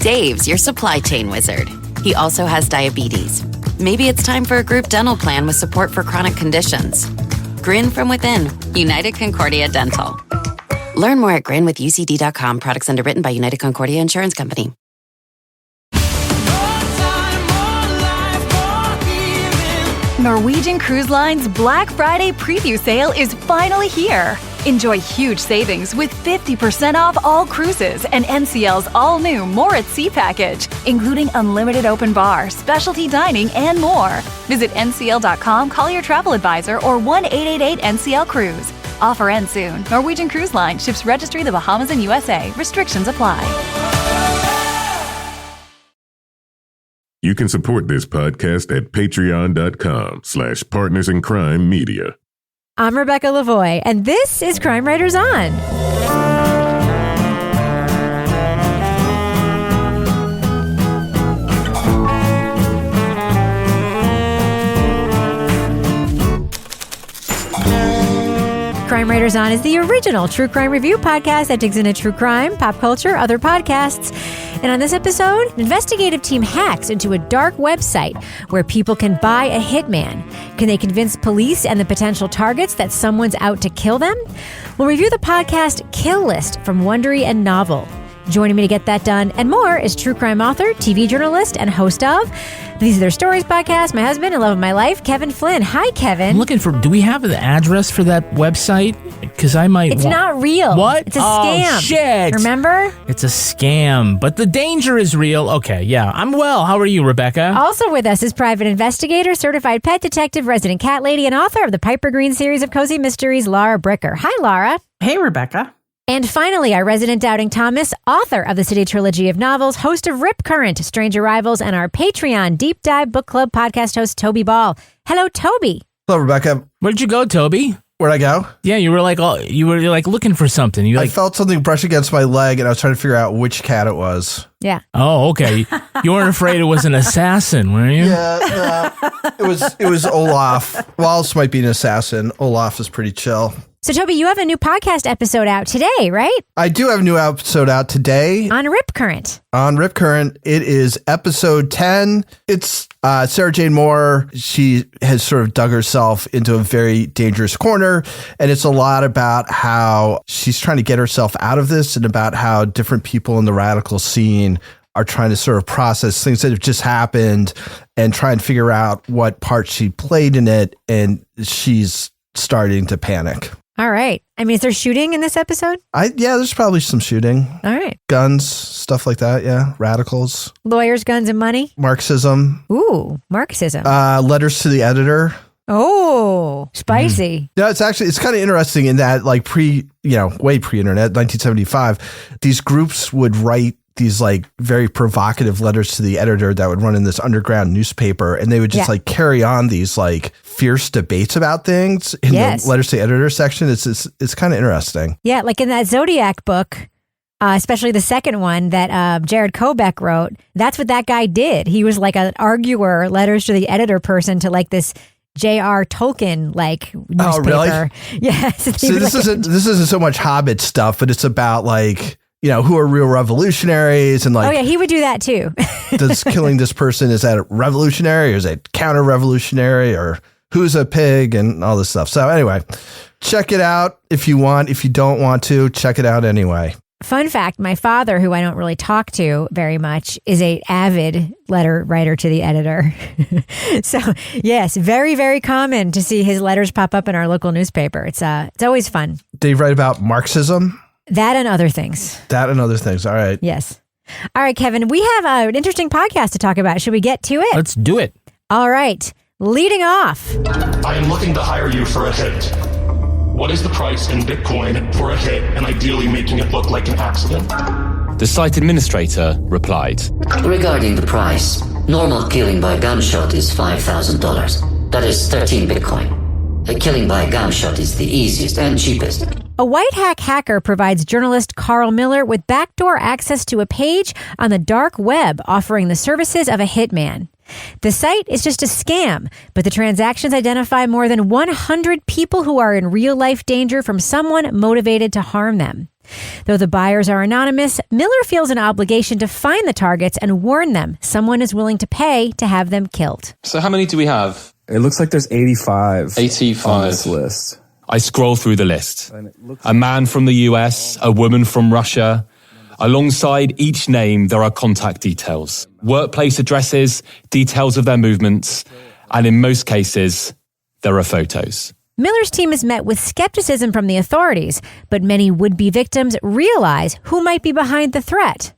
Dave's your supply chain wizard. He also has diabetes. Maybe it's time for a group dental plan with support for chronic conditions. Grin from within. United Concordia Dental. Learn more at grinwithucd.com. Products underwritten by United Concordia Insurance Company. Norwegian Cruise Line's Black Friday preview sale is finally here. Enjoy huge savings with 50% off all cruises and NCL's all-new More at Sea package, including unlimited open bar, specialty dining, and more. Visit ncl.com, call your travel advisor, or 1-888-NCL-CRUISE. Offer ends soon. Norwegian Cruise Line ships registry the Bahamas and USA. Restrictions apply. You can support this podcast at patreon.com/partnersincrimemedia. I'm Rebecca Lavoie, and this is Crime Writers On. Crime Writers On is the original true crime review podcast that digs into true crime, pop culture, other podcasts. And on this episode, an investigative team hacks into a dark website where people can buy a hitman. Can they convince police and the potential targets that someone's out to kill them? We'll review the podcast Kill List from Wondery and Novel. Joining me to get that done and more is true crime author, TV journalist, and host of These Are Their Stories podcast, my husband and love of my life, Kevin Flynn. Hi, Kevin. I'm looking for, do we have the address for that website? Because I might... It's not real. What? It's a scam. Oh, shit. Remember? It's a scam, but the danger is real. Okay, yeah. I'm well. How are you, Rebecca? Also with us is private investigator, certified pet detective, resident cat lady, and author of the Piper Green series of cozy mysteries, Laura Bricker. Hi, Laura. Hey, Rebecca. And finally, our resident Doubting Thomas, author of the City Trilogy of novels, host of Rip Current, Strange Arrivals, and our Patreon Deep Dive Book Club podcast host, Toby Ball. Hello, Toby. Hello, Rebecca. Where'd you go, Toby? Where'd I go? Yeah, you were like looking for something. I felt something brush against my leg, and I was trying to figure out which cat it was. Yeah. Oh, okay. You weren't afraid it was an assassin, were you? Yeah, it was Olaf. Wallace might be an assassin. Olaf is pretty chill. So, Toby, you have a new podcast episode out today, right? I do have a new episode out today. On Rip Current. On Rip Current. It is episode 10. It's Sarah Jane Moore. She has sort of dug herself into a very dangerous corner. And it's a lot about how she's trying to get herself out of this and about how different people in the radical scene are trying to sort of process things that have just happened and try and figure out what part she played in it. And she's starting to panic. All right. I mean, is there shooting in this episode? Yeah, there's probably some shooting. All right. Guns, stuff like that. Yeah. Radicals. Lawyers, guns, and money. Marxism. Ooh, Marxism. Letters to the editor. Oh, spicy. Yeah, it's kind of interesting in that way pre-internet, 1975, these groups would write these like very provocative letters to the editor that would run in this underground newspaper, and they would just carry on these like fierce debates about things in the letters to the editor section. It's kind of interesting. Yeah, like in that Zodiac book, especially the second one that Jared Kobeck wrote. That's what that guy did. He was like an arguer, letters to the editor person to like this J.R. Tolkien like newspaper. Oh, really? Yes. So this isn't so much Hobbit stuff, but it's about like, who are real revolutionaries and like. Oh yeah, he would do that too. Does killing this person, is that revolutionary or is it counter-revolutionary, or who's a pig and all this stuff. So anyway, check it out if you want. If you don't want to, check it out anyway. Fun fact, my father, who I don't really talk to very much, is an avid letter writer to the editor. So yes, very, very common to see his letters pop up in our local newspaper. It's always fun. They write about Marxism? That and other things. All right. Yes. All right, Kevin, we have an interesting podcast to talk about. Should we get to it? Let's do it. All right. Leading off. I am looking to hire you for a hit. What is the price in Bitcoin for a hit, and ideally making it look like an accident? The site administrator replied, Regarding the price, normal killing by gunshot is $5,000. That is 13 Bitcoin. Killing by gunshot is the easiest and cheapest. A white hat hacker provides journalist Carl Miller with backdoor access to a page on the dark web offering the services of a hitman. The site is just a scam, but the transactions identify more than 100 people who are in real-life danger from someone motivated to harm them. Though the buyers are anonymous, Miller feels an obligation to find the targets and warn them someone is willing to pay to have them killed. So how many do we have? It looks like there's 85. 85 on this list. I scroll through the list. A man from the US, a woman from Russia. Alongside each name, there are contact details, workplace addresses, details of their movements, and in most cases, there are photos. Miller's team is met with skepticism from the authorities, but many would-be victims realize who might be behind the threat.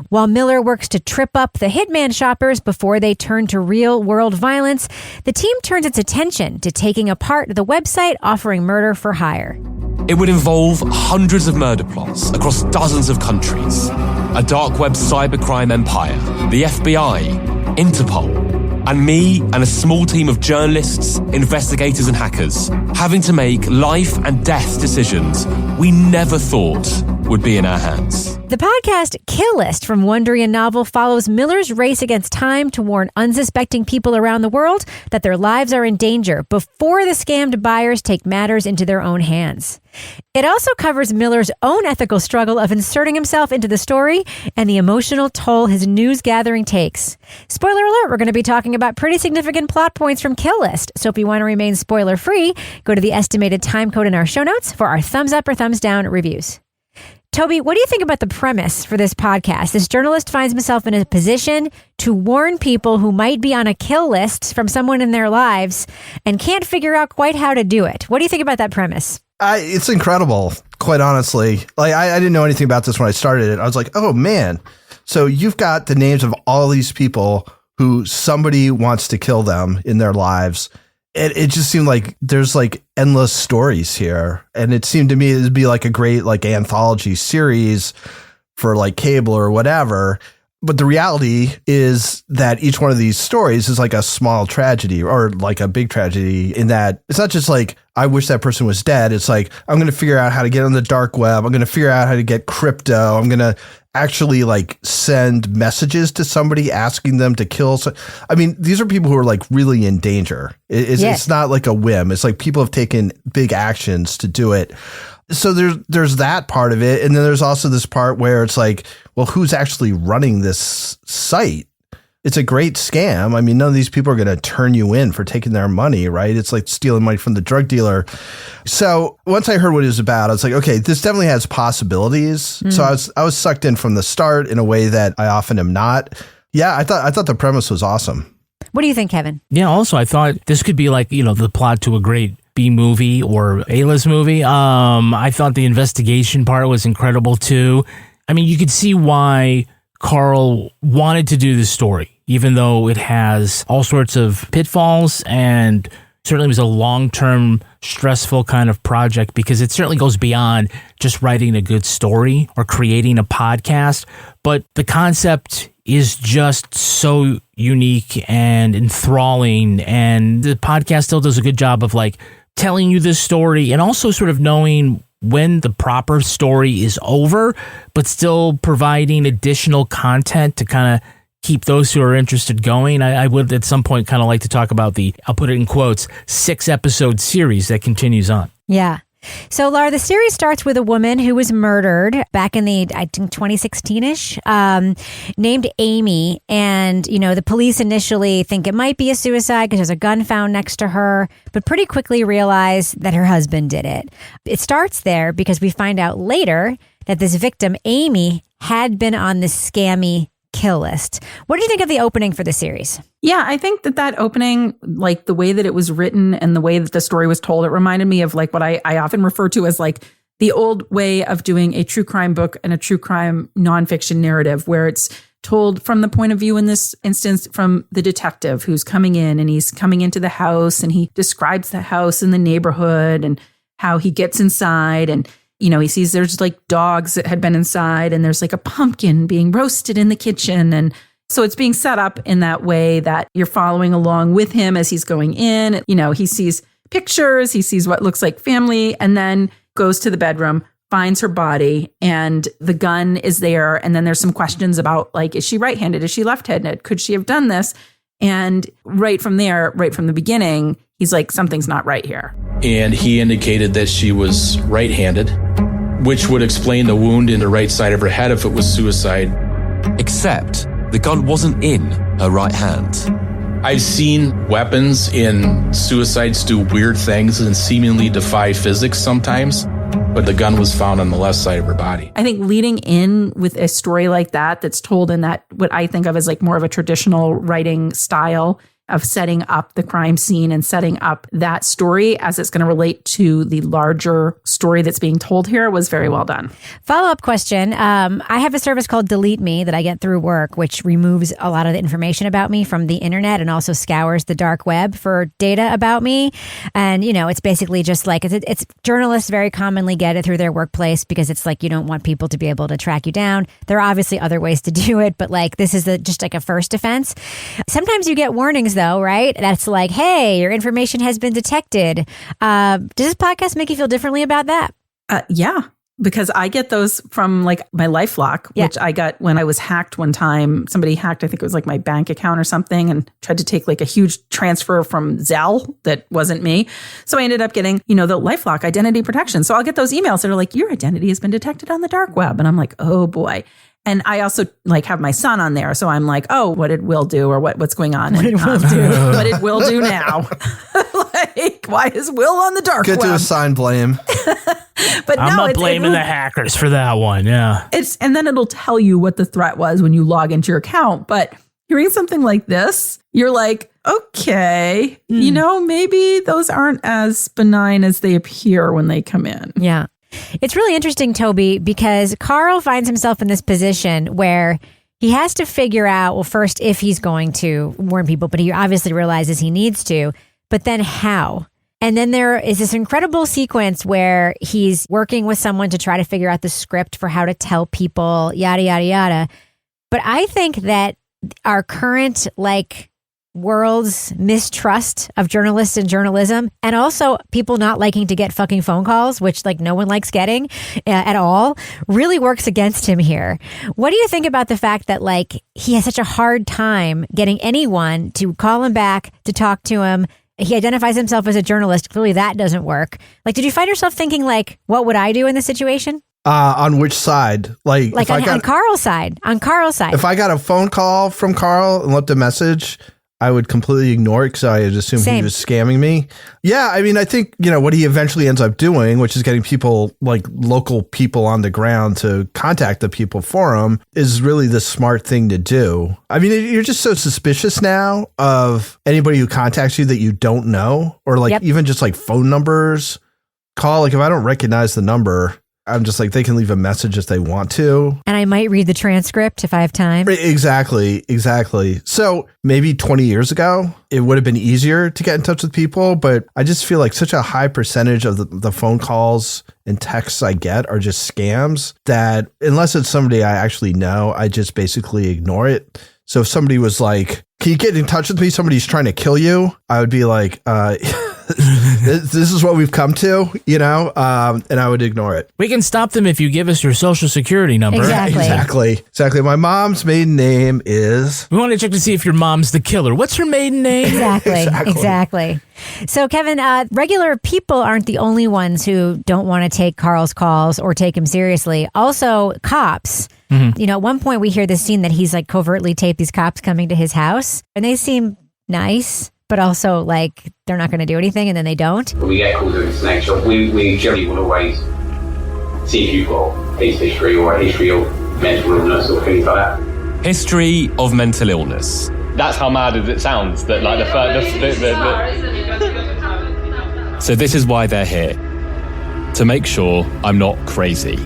While Miller works to trip up the hitman shoppers before they turn to real-world violence, the team turns its attention to taking apart the website offering murder for hire. It would involve hundreds of murder plots across dozens of countries, a dark web cybercrime empire, the FBI, Interpol, and me and a small team of journalists, investigators and hackers having to make life and death decisions we never thought would be in our hands. The podcast Kill List from Wondery and Novel follows Miller's race against time to warn unsuspecting people around the world that their lives are in danger before the scammed buyers take matters into their own hands. It also covers Miller's own ethical struggle of inserting himself into the story and the emotional toll his news gathering takes. Spoiler alert, we're going to be talking about pretty significant plot points from Kill List, so if you want to remain spoiler-free, go to the estimated time code in our show notes for our thumbs up or thumbs down reviews. Toby, what do you think about the premise for this podcast? This journalist finds himself in a position to warn people who might be on a kill list from someone in their lives and can't figure out quite how to do it. What do you think about that premise? It's incredible, quite honestly. Like I didn't know anything about this when I started it. I was like, oh man. So you've got the names of all these people who somebody wants to kill them in their lives. It just seemed like there's like endless stories here. And it seemed to me it'd be like a great like anthology series for like cable or whatever. But the reality is that each one of these stories is like a small tragedy or like a big tragedy in that it's not just like, I wish that person was dead. It's like, I'm going to figure out how to get on the dark web. I'm going to figure out how to get crypto. I'm going to actually like send messages to somebody asking them to kill. I mean, these are people who are like really in danger. It's not like a whim. It's like people have taken big actions to do it. So there's that part of it. And then there's also this part where it's like, well, who's actually running this site? It's a great scam. I mean, none of these people are going to turn you in for taking their money, right? It's like stealing money from the drug dealer. So once I heard what it was about, I was like, okay, this definitely has possibilities. So I was sucked in from the start in a way that I often am not. Yeah, I thought the premise was awesome. What do you think, Kevin? Yeah, also, I thought this could be like, the plot to a great B movie or A-list movie. I thought the investigation part was incredible too. I mean, you could see why Carl wanted to do this story, even though it has all sorts of pitfalls and certainly was a long-term stressful kind of project because it certainly goes beyond just writing a good story or creating a podcast. But the concept is just so unique and enthralling. And the podcast still does a good job of like telling you this story and also sort of knowing when the proper story is over, but still providing additional content to kind of keep those who are interested going. I would at some point kind of like to talk about I'll put it in quotes, 6-episode series that continues on. Yeah. So, Laura, the series starts with a woman who was murdered back in I think 2016-ish, named Amy. And, the police initially think it might be a suicide because there's a gun found next to her, but pretty quickly realize that her husband did it. It starts there because we find out later that this victim, Amy, had been on this scammy kill list. What do you think of the opening for the series? Yeah, I think that opening, like the way that it was written and the way that the story was told, it reminded me of like what I often refer to as like the old way of doing a true crime book and a true crime nonfiction narrative, where it's told from the point of view, in this instance, from the detective who's coming in and he's coming into the house and he describes the house and the neighborhood and how he gets inside and he sees there's like dogs that had been inside and there's like a pumpkin being roasted in the kitchen. And so it's being set up in that way that you're following along with him as he's going in. He sees pictures, he sees what looks like family, and then goes to the bedroom, finds her body, and the gun is there. And then there's some questions about like, is she right-handed? Is she left-handed? Could she have done this? And right from there, right from the beginning, he's like, something's not right here. And he indicated that she was right-handed. which would explain the wound in the right side of her head if it was suicide. Except the gun wasn't in her right hand. I've seen weapons in suicides do weird things and seemingly defy physics sometimes, but the gun was found on the left side of her body. I think leading in with a story like that that's told in that, what I think of as like more of a traditional writing style of setting up the crime scene and setting up that story as it's going to relate to the larger story that's being told here was very well done. Follow-up question. I have a service called Delete Me that I get through work, which removes a lot of the information about me from the internet and also scours the dark web for data about me. And, you know, it's basically just like, it's journalists very commonly get it through their workplace because it's like you don't want people to be able to track you down. There are obviously other ways to do it, but like this is just like a first defense. Sometimes you get warnings though, right? That's like, hey, your information has been detected. Does this podcast make you feel differently about that? Yeah, because I get those from like my LifeLock, which I got when I was hacked one time. Somebody hacked, I think it was like my bank account or something, and tried to take like a huge transfer from Zelle that wasn't me. So I ended up getting, you know, the LifeLock identity protection. So I'll get those emails that are like, your identity has been detected on the dark web. And I'm like, oh boy. And I also like have my son on there. So I'm like, oh, what did Will do or what's going on? What did Will do now? Like, why is Will on the dark web? Good to assign blame. But I'm not blaming the hackers for that one. Yeah. And then it'll tell you what the threat was when you log into your account. But hearing something like this, you're like, okay, you know, maybe those aren't as benign as they appear when they come in. Yeah. It's really interesting, Toby, because Carl finds himself in this position where he has to figure out, well, first, if he's going to warn people, but he obviously realizes he needs to, but then how? And then there is this incredible sequence where he's working with someone to try to figure out the script for how to tell people, yada, yada, yada. But I think that our current, world's mistrust of journalists and journalism, and also people not liking to get fucking phone calls, which no one likes getting at all, really works against him here. What do you think about the fact that he has such a hard time getting anyone to call him back, to talk to him? He identifies himself as a journalist. Clearly that doesn't work. Did you find yourself thinking what would I do in this situation? On which side? On Carl's side. On Carl's side. If I got a phone call from Carl and left a message, I would completely ignore it because I would assume he was scamming me. Yeah, I mean, I think, what he eventually ends up doing, which is getting people, local people on the ground to contact the people for him, is really the smart thing to do. I mean, you're just so suspicious now of anybody who contacts you that you don't know, or even just phone numbers. Call, if I don't recognize the number, I'm just they can leave a message if they want to. And I might read the transcript if I have time. Exactly. So maybe 20 years ago, it would have been easier to get in touch with people. But I just feel such a high percentage of the phone calls and texts I get are just scams that unless it's somebody I actually know, I just basically ignore it. So if somebody was can you get in touch with me? Somebody's trying to kill you. I would be this is what we've come to, and I would ignore it. We can stop them if you give us your social security number. Exactly. My mom's maiden name is... We want to check to see if your mom's the killer. What's her maiden name? Exactly. So, Kevin, regular people aren't the only ones who don't want to take Carl's calls or take him seriously. Also, cops. Mm-hmm. At one point we hear this scene that he's covertly taped these cops coming to his house, and they seem nice, but also they're not going to do anything, and then they don't. When we get calls of this nature, we generally will always see if you've got case history or a history of mental illness or things like that. History of mental illness. That's how mad it sounds. That So this is why they're here, to make sure I'm not crazy.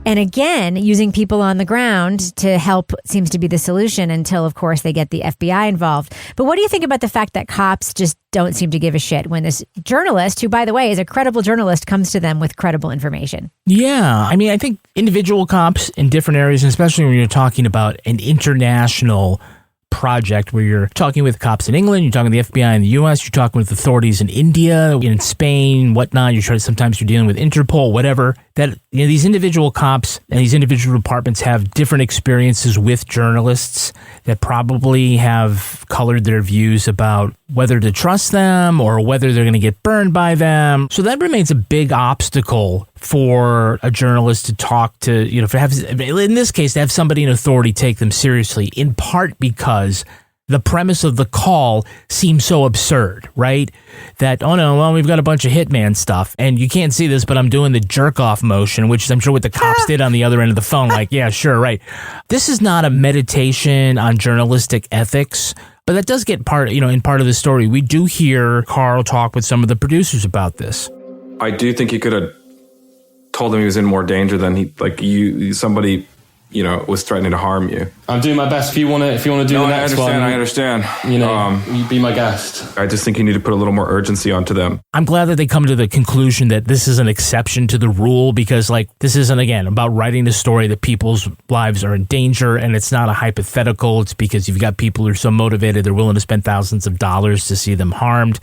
And again, using people on the ground to help seems to be the solution until, of course, they get the FBI involved. But what do you think about the fact that cops just don't seem to give a shit when this journalist, who, by the way, is a credible journalist, comes to them with credible information? Yeah. I mean, I think individual cops in different areas, and especially when you're talking about an international project where you're talking with cops in England, you're talking with the FBI in the US, you're talking with authorities in India, in Spain, whatnot. Sometimes you're dealing with Interpol, whatever. That these individual cops and these individual departments have different experiences with journalists that probably have colored their views about whether to trust them or whether they're going to get burned by them. So that remains a big obstacle for a journalist to talk to, in this case, to have somebody in authority take them seriously, in part because the premise of the call seems so absurd, right? That, oh no, well, we've got a bunch of hitman stuff, and you can't see this, but I'm doing the jerk-off motion, which is, I'm sure, what the cops did on the other end of the phone. Like, yeah, sure, right. This is not a meditation on journalistic ethics, but that does get in part of the story. We do hear Carl talk with some of the producers about this. I do think he could have told him he was in more danger than somebody was threatening to harm you. I'm doing my best. If you want to do the next one, I understand. You be my guest. I just think you need to put a little more urgency onto them. I'm glad that they come to the conclusion that this is an exception to the rule, because this isn't, again, about writing the story that people's lives are in danger, and it's not a hypothetical. It's because you've got people who are so motivated they're willing to spend thousands of dollars to see them harmed.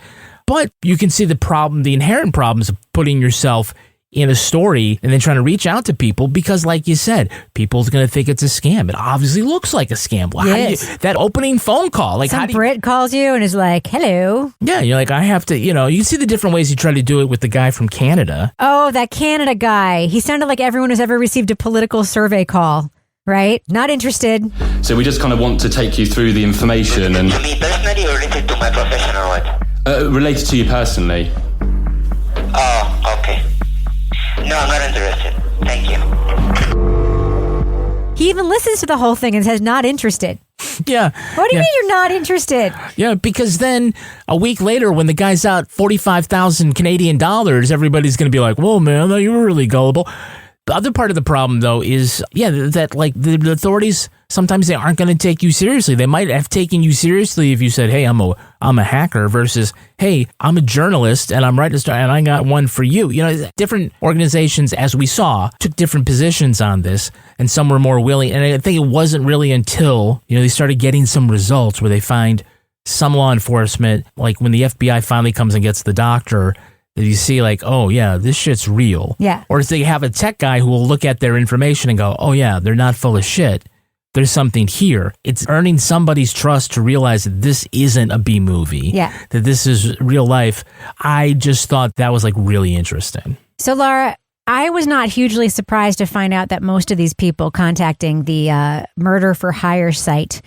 But you can see the inherent problems of putting yourself in a story and then trying to reach out to people, because like you said, people's going to think it's a scam. It obviously looks like a scam. Well, yes. That opening phone call, some Brit calls you and is like, hello. Yeah, you're like, I have to, you can see the different ways you try to do it with the guy from Canada. Oh, that Canada guy. He sounded like everyone who's ever received a political survey call, right? Not interested. So we just kind of want to take you through the information. And to me personally or related to my profession or what? Related to you personally. Oh, okay. No, I'm not interested. Thank you. He even listens to the whole thing and says not interested. Yeah. What do you mean you're not interested? Yeah, because then a week later, when the guy's out 45,000 Canadian dollars, everybody's going to be like, whoa, man, you were really gullible. The other part of the problem, though, is, that the authorities, sometimes they aren't going to take you seriously. They might have taken you seriously if you said, hey, I'm a hacker, versus, hey, I'm a journalist and I'm writing a story and I got one for you. Different organizations, as we saw, took different positions on this, and some were more willing. And I think it wasn't really until, they started getting some results where they find some law enforcement, like when the FBI finally comes and gets the doctor, that you see like, oh yeah, this shit's real. Yeah. Or if they have a tech guy who will look at their information and go, oh yeah, they're not full of shit. There's something here. It's earning somebody's trust to realize that this isn't a B movie. Yeah. That this is real life. I just thought that was really interesting. So Laura, I was not hugely surprised to find out that most of these people contacting the murder for hire site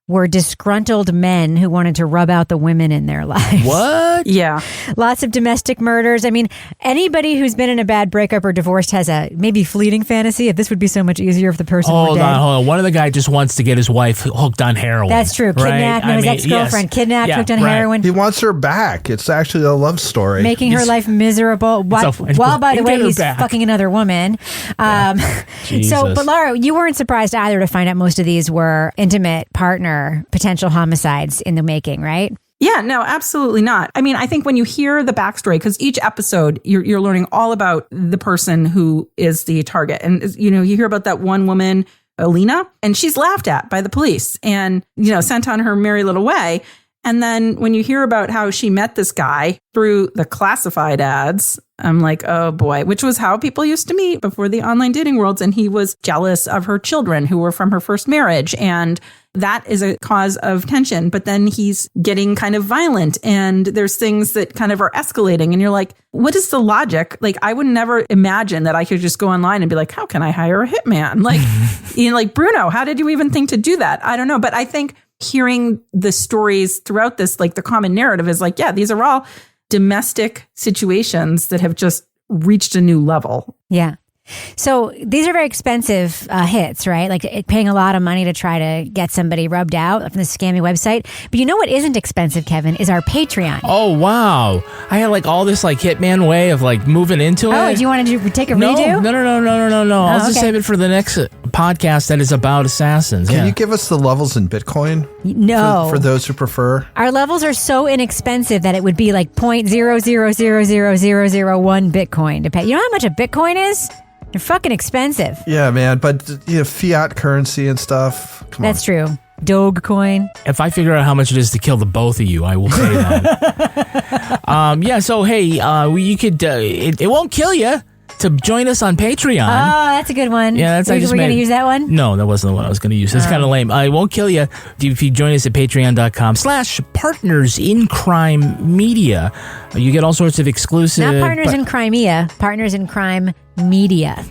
were disgruntled men who wanted to rub out the women in their lives. What? Yeah. Lots of domestic murders. I mean, anybody who's been in a bad breakup or divorced has a maybe fleeting fantasy if this would be so much easier if the person were dead. Hold on. One of the guys just wants to get his wife hooked on heroin. That's true. Kidnapped. Right? His ex-girlfriend kidnapped, hooked on heroin. He wants her back. It's actually a love story. Making her life miserable. While by the way, he's fucking another woman. But Laura, you weren't surprised either to find out most of these were intimate partner potential homicides in the making, right? Yeah, no, absolutely not. I mean, I think when you hear the backstory, because each episode you're learning all about the person who is the target. And, you hear about that one woman, Alina, and she's laughed at by the police and, sent on her merry little way. And then when you hear about how she met this guy through the classified ads, I'm like, oh boy, which was how people used to meet before the online dating worlds. And he was jealous of her children who were from her first marriage. And that is a cause of tension. But then he's getting kind of violent and there's things that kind of are escalating. And you're like, what is the logic? Like, I would never imagine that I could just go online and be like, how can I hire a hitman? Like, like, Bruno, how did you even think to do that? I don't know. But I think hearing the stories throughout this, like the common narrative is like, yeah, these are all domestic situations that have just reached a new level. Yeah. So these are very expensive hits, right? Like paying a lot of money to try to get somebody rubbed out from the scammy website. But you know what isn't expensive, Kevin, is our Patreon. Oh, wow. I had all this hitman way of moving into it. Oh, do you want to take a redo? No. I'll just save it for the next podcast that is about assassins. Can you give us the levels in Bitcoin? No. For those who prefer. Our levels are so inexpensive that it would be like 0.0000001 Bitcoin to pay. You know how much a Bitcoin is? They're fucking expensive. Yeah, man. But fiat currency and stuff. That's true. Dogecoin. If I figure out how much it is to kill the both of you, I will pay that. So hey, you could. It won't kill you. to join us on Patreon. Oh, that's a good one. Yeah, that's We're going to use that one? No, that wasn't the one I was going to use. It's kind of lame. I won't kill you if you join us at patreon.com/partners in crime media. You get all sorts of exclusive... Not Partners in Crimea, Partners in Crime Media.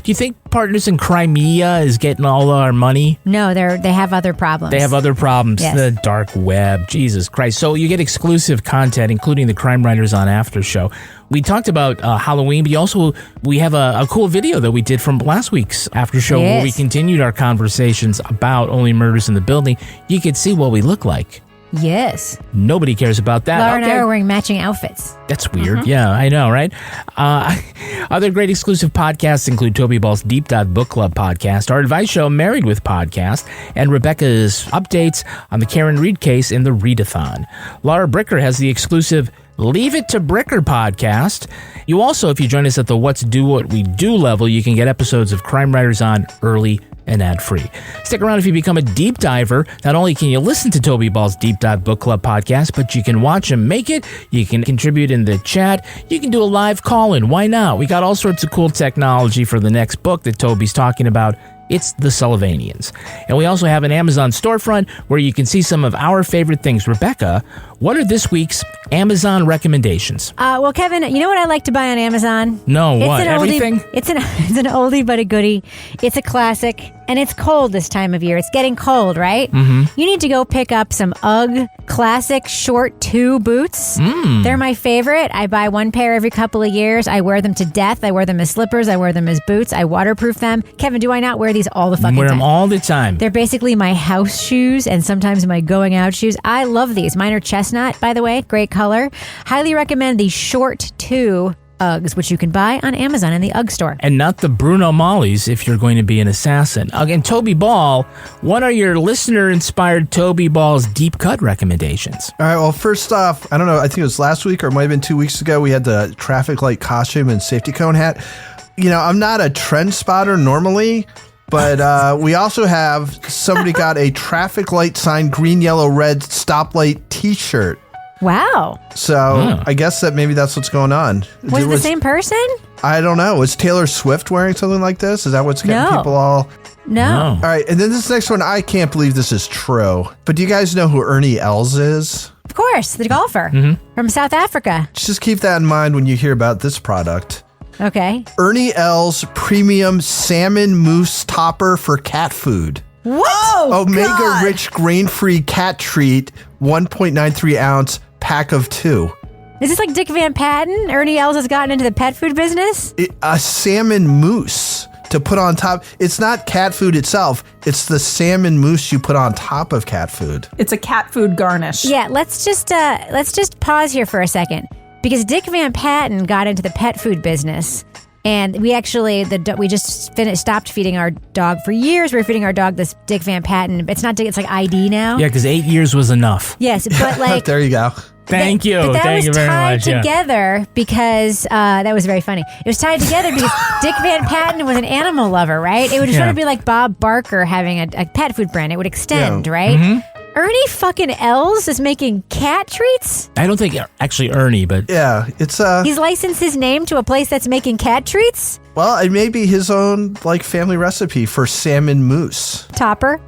Do you think Partners in Crimea is getting all our money? No, they have other problems. They have other problems. Yes. The dark web. Jesus Christ. So you get exclusive content, including the Crime Writers on After Show. We talked about Halloween, but we have a cool video that we did from last week's After Show where we continued our conversations about Only Murders in the Building. You could see what we look like. Yes. Nobody cares about that. Laura and I are wearing matching outfits. That's weird. Yeah, I know, right? Other great exclusive podcasts include Toby Ball's Deep Dive Book Club podcast, our advice show Married with Podcast, and Rebecca's updates on the Karen Reed case and the Readathon. Laura Bricker has the exclusive Leave It to Bricker podcast. You also, if you join us at the What's Do What We Do level, you can get episodes of Crime Writers on early and ad-free. Stick around if you become a deep diver. Not only can you listen to Toby Ball's Deep Dive Book Club podcast, but you can watch him make it. You can contribute in the chat. You can do a live call-in. Why not? We got all sorts of cool technology for the next book that Toby's talking about. It's The Sullivanians. And we also have an Amazon storefront where you can see some of our favorite things. Rebecca, what are this week's Amazon recommendations? Well, Kevin, you know what I like to buy on Amazon? No, what? Everything? It's an oldie but a goodie. It's a classic, and it's cold this time of year. It's getting cold, right? Mm-hmm. You need to go pick up some UGG classic short 2 boots. They're my favorite. I buy one pair every couple of years. I wear them to death. I wear them as slippers. I wear them as boots. I waterproof them. Kevin, do I not wear these all the fucking time? Wear them all the time. They're basically my house shoes and sometimes my going out shoes. I love these. Mine are chestnut, by the way. Great color. Highly recommend the short 2 Uggs, which you can buy on Amazon in the Ugg store. And not the Bruno Mollies if you're going to be an assassin. Again, Toby Ball, what are your listener-inspired Toby Ball's deep cut recommendations? All right, well, first off, I don't know, I think it was last week or it might have been 2 weeks ago, we had the traffic light costume and safety cone hat. You know, I'm not a trend spotter normally, but we also have somebody got a traffic light sign green, yellow, red stoplight t-shirt. Wow. So I guess that maybe that's what's going on. Was it the same person? I don't know. Was Taylor Swift wearing something like this? Is that what's getting people all... No. All right, and then this next one, I can't believe this is true. But do you guys know who Ernie Els is? Of course, the golfer from South Africa. Just keep that in mind when you hear about this product. Okay. Ernie Els Premium Salmon Mousse Topper for cat food. What? Omega-rich grain-free cat treat, 1.93 ounce pack of 2. Is this like Dick Van Patten? Ernie Els has gotten into the pet food business? A salmon mousse to put on top. It's not cat food itself. It's the salmon mousse you put on top of cat food. It's a cat food garnish. Yeah, let's just pause here for a second. Because Dick Van Patten got into the pet food business. And we actually, we just stopped feeding our dog for years. We were feeding our dog this Dick Van Patten. It's not Dick, it's like ID now. Yeah, because 8 years was enough. Yes, but like... There you go. Thank you. But that Thank you very much. was tied together because that was very funny. It was tied together because Dick Van Patten was an animal lover, right? It would sort of be like Bob Barker having a pet food brand. It would extend, right? Mm-hmm. Ernie fucking Els is making cat treats? I don't think actually Ernie, but... Yeah, it's... He's licensed his name to a place that's making cat treats? Well, it may be his own like family recipe for salmon mousse. Topper.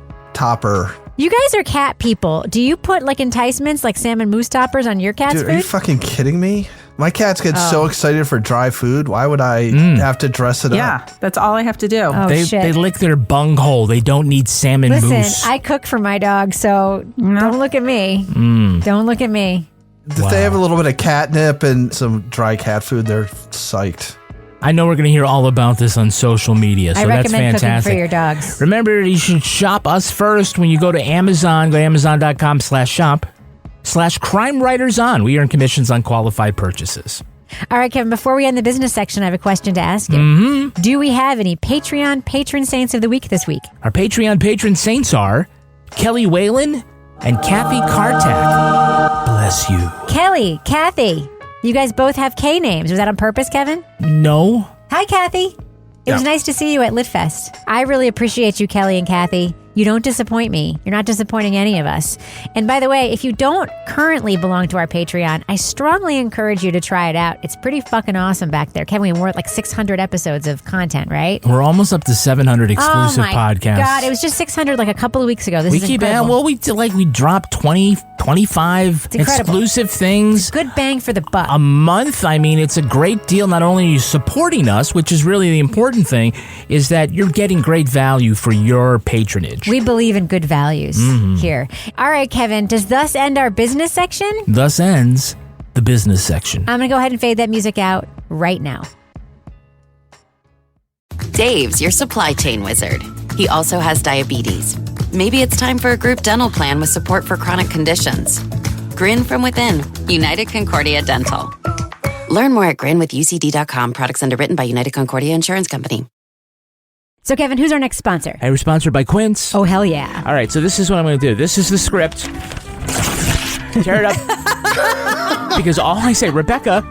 You guys are cat people. Do you put like enticements like salmon mousse toppers on your cat's food? food? Are you fucking kidding me? My cats get so excited for dry food. Why would I have to dress it up? Yeah, that's all I have to do. Oh, they lick their bunghole. They don't need salmon mousse. Listen, I cook for my dog, so don't look at me. Don't look at me. If they have a little bit of catnip and some dry cat food, they're psyched. I know we're going to hear all about this on social media, so that's fantastic. I recommend cooking for your dogs. Remember, you should shop us first when you go to Amazon. Go to Amazon.com/shop/Crime Writers On. We earn commissions on qualified purchases. All right, Kevin, before we end the business section, I have a question to ask you. Do we have any Patreon patron saints of the week this week? Our Patreon patron saints are Kelly Whalen and Kathy Kartak. Bless you. Kelly, Kathy. You guys both have K names. Was that on purpose, Kevin? No. Hi, Kathy. It was nice to see you at LitFest. I really appreciate you, Kelly and Kathy. You don't disappoint me. You're not disappointing any of us. And by the way, if you don't currently belong to our Patreon, I strongly encourage you to try it out. It's pretty fucking awesome back there. Kevin, we're at like 600 episodes of content, right? We're almost up to 700 exclusive podcasts. God, it was just 600 like a couple of weeks ago. This is incredible. Well, we dropped 20, 25 exclusive things. It's good bang for the buck. A month. I mean, it's a great deal. Not only are you supporting us, which is really the important thing, is that you're getting great value for your patronage. We believe in good values here. All right, Kevin, does thus end our business section? Thus ends the business section. I'm going to go ahead and fade that music out right now. Dave's your supply chain wizard. He also has diabetes. Maybe it's time for a group dental plan with support for chronic conditions. Grin from within. United Concordia Dental. Learn more at grinwithucd.com. Products underwritten by United Concordia Insurance Company. So, Kevin, who's our next sponsor? We're sponsored by Quince. Oh, hell yeah. All right, so this is what I'm going to do. This is the script. Tear it up. Because all I say, Rebecca,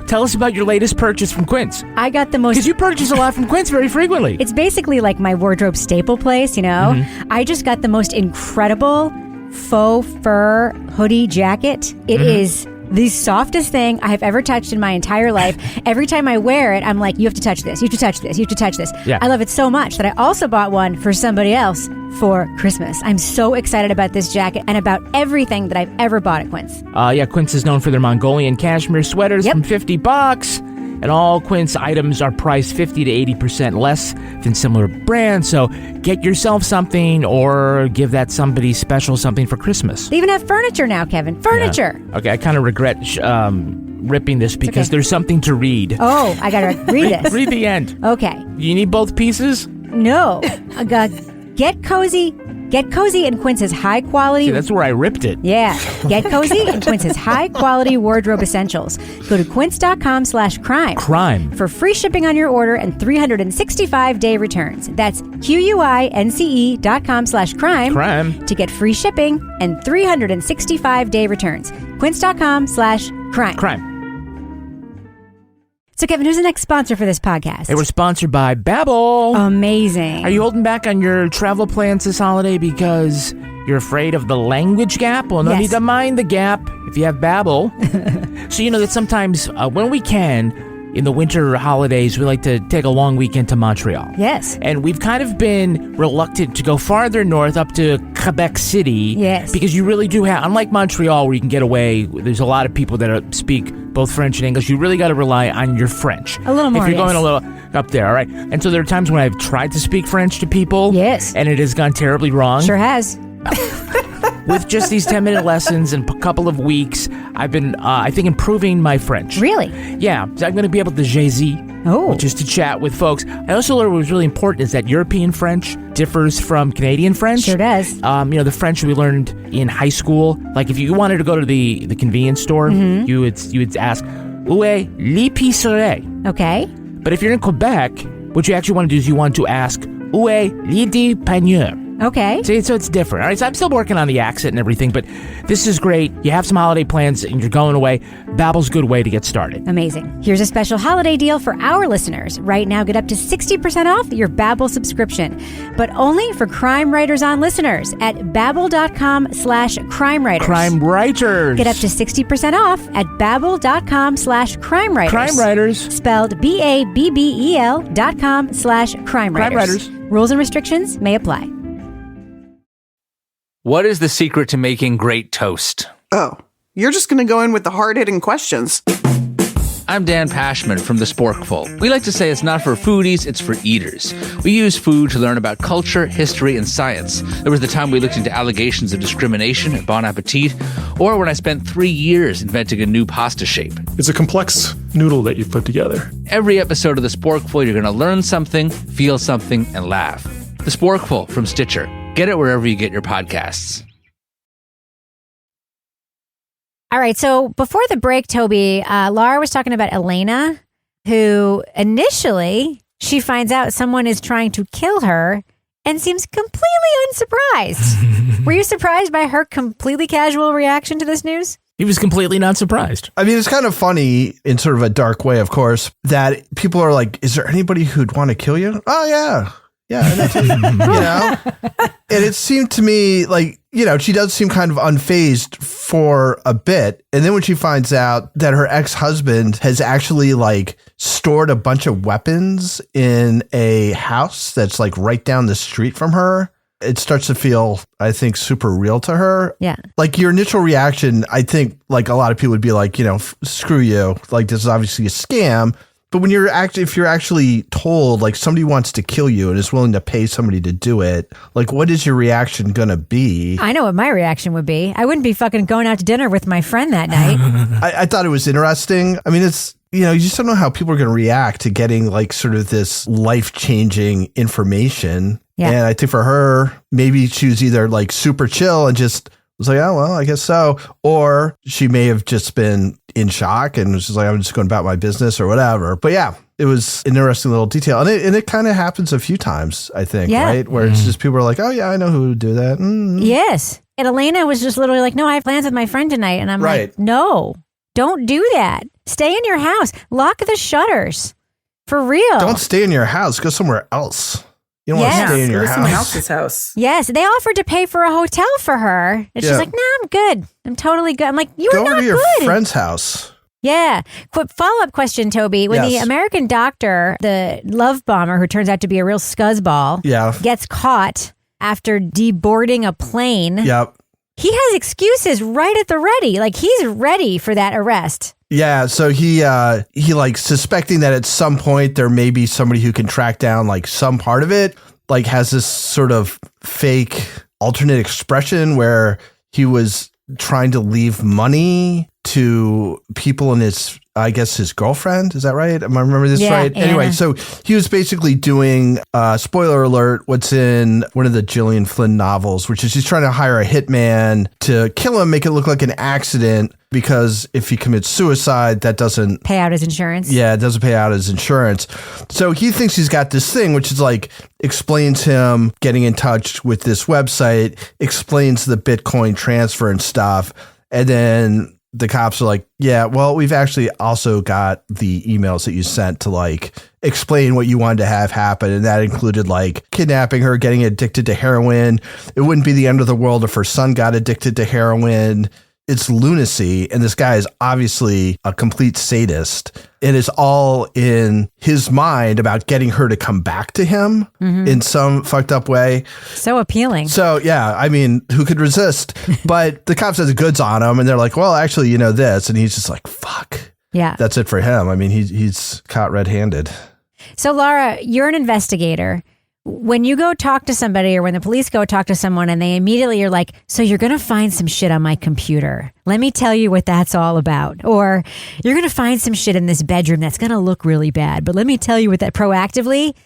tell us about your latest purchase from Quince. I got the most... Because you purchase a lot from Quince very frequently. It's basically like my wardrobe staple place, you know? Mm-hmm. I just got the most incredible faux fur hoodie jacket. It is the softest thing I have ever touched in my entire life. Every time I wear it, I'm like, you have to touch this, you have to touch this, you have to touch this. Yeah. I love it so much that I also bought one for somebody else for Christmas. I'm so excited about this jacket and about everything that I've ever bought at Quince. Quince is known for their Mongolian cashmere sweaters from $50. And all Quince items are priced 50 to 80% less than similar brands. So get yourself something or give that somebody special something for Christmas. They even have furniture now, Kevin. Furniture. Yeah. Okay, I kind of regret ripping this because there's something to read. Oh, I got to read this. Read the end. Okay. You need both pieces? No. I got Get Cozy in Quince's high quality... See, that's where I ripped it. Yeah. Get Cozy in Quince's high quality wardrobe essentials. Go to quince.com/crime. Crime. For free shipping on your order and 365-day returns. That's QUINCE.com/crime. Crime. To get free shipping and 365-day returns. Quince.com/crime. Crime. So, Kevin, who's the next sponsor for this podcast? We're sponsored by Babbel. Amazing. Are you holding back on your travel plans this holiday because you're afraid of the language gap? Well, no need to mind the gap if you have Babbel. So, you know that sometimes when we can, in the winter holidays, we like to take a long weekend to Montreal. Yes. And we've kind of been reluctant to go farther north up to Quebec City. Yes. Because you really do have, unlike Montreal where you can get away, there's a lot of people that speak both French and English. You really got to rely on your French. A little more, if you're going a little up there, all right? And so there are times when I've tried to speak French to people. Yes. And it has gone terribly wrong. Sure has. With just these 10-minute lessons and a couple of weeks, I've been, I think, improving my French. Really? Yeah. So I'm going to be able to Jay-Z, which is to chat with folks. I also learned what was really important is that European French differs from Canadian French. Sure does. The French we learned in high school, like if you wanted to go to the convenience store, you would ask, où est l'épicerie? Okay. But if you're in Quebec, what you actually want to do is you want to ask, où est le dépanneur? Okay. So it's different. All right, so I'm still working on the accent and everything, but this is great. You have some holiday plans and you're going away. Babbel's a good way to get started. Amazing. Here's a special holiday deal for our listeners. Right now, get up to 60% off your Babbel subscription, but only for Crime Writers On listeners at babbel.com/crime writers. Crime Writers. Get up to 60% off at babbel.com/crime writers. Crime Writers. Spelled BABBEL.com/crime writers. Crime Writers. Rules and restrictions may apply. What is the secret to making great toast? Oh, you're just going to go in with the hard-hitting questions. I'm Dan Pashman from The Sporkful. We like to say it's not for foodies, it's for eaters. We use food to learn about culture, history, and science. There was the time we looked into allegations of discrimination at Bon Appetit, or when I spent 3 years inventing a new pasta shape. It's a complex noodle that you've put together. Every episode of The Sporkful, you're going to learn something, feel something, and laugh. The Sporkful from Stitcher. Get it wherever you get your podcasts. All right, so before the break, Toby, Laura was talking about Elena, who initially she finds out someone is trying to kill her and seems completely unsurprised. Were you surprised by her completely casual reaction to this news? He was completely not surprised. I mean, it's kind of funny in sort of a dark way, of course, that people are like, is there anybody who'd want to kill you? Oh, yeah. Yeah. And that's, and it seemed to me like, she does seem kind of unfazed for a bit. And then when she finds out that her ex-husband has actually like stored a bunch of weapons in a house that's like right down the street from her, it starts to feel, I think, super real to her. Yeah. Like your initial reaction, I think like a lot of people would be like, screw you. Like this is obviously a scam. But when if you're actually told like somebody wants to kill you and is willing to pay somebody to do it, like what is your reaction going to be? I know what my reaction would be. I wouldn't be fucking going out to dinner with my friend that night. I thought it was interesting. I mean, it's, you just don't know how people are going to react to getting like sort of this life-changing information. Yeah. And I think for her, maybe she was either like super chill and just was like, oh, well, I guess so. Or she may have just been in shock and was just like, I'm just going about my business or whatever. But yeah, it was an interesting little detail. And it kind of happens a few times, I think, right? Where it's just people are like, oh, yeah, I know who would do that. Yes. And Elena was just literally like, no, I have plans with my friend tonight. And I'm like, no, don't do that. Stay in your house. Lock the shutters. For real. Don't stay in your house. Go somewhere else. You don't want to stay in your house. Someone else's house. Yes, they offered to pay for a hotel for her. And she's like, nah, I'm good. I'm totally good. I'm like, you are not good. Go to your friend's house. Yeah. Quick follow-up question, Toby. When the American doctor, the love bomber who turns out to be a real scuzzball, gets caught after deboarding a plane, he has excuses right at the ready. Like he's ready for that arrest. Yeah, so he like suspecting that at some point there may be somebody who can track down like some part of it, like has this sort of fake alternate expression where he was trying to leave money to people in his, I guess, his girlfriend. Is that right? Am I remember this right? Anna. Anyway, so he was basically doing, spoiler alert, what's in one of the Gillian Flynn novels, which is he's trying to hire a hitman to kill him, make it look like an accident, because if he commits suicide, that doesn't pay out his insurance. Yeah, it doesn't pay out his insurance. So he thinks he's got this thing, which is like explains him getting in touch with this website, explains the Bitcoin transfer and stuff. And then the cops are like, yeah, well, we've actually also got the emails that you sent to like explain what you wanted to have happen. And that included like kidnapping her, getting addicted to heroin. It wouldn't be the end of the world if her son got addicted to heroin. It's lunacy. And this guy is obviously a complete sadist. And it's all in his mind about getting her to come back to him in some fucked up way. So appealing. So, yeah, I mean, who could resist? But the cops have the goods on him and they're like, well, actually, you know this. And he's just like, fuck. Yeah. That's it for him. I mean, he's caught red-handed. So, Laura, you're an investigator. When you go talk to somebody or when the police go talk to someone and they immediately are like, so you're going to find some shit on my computer. Let me tell you what that's all about. Or you're going to find some shit in this bedroom that's going to look really bad. But let me tell you what that proactively.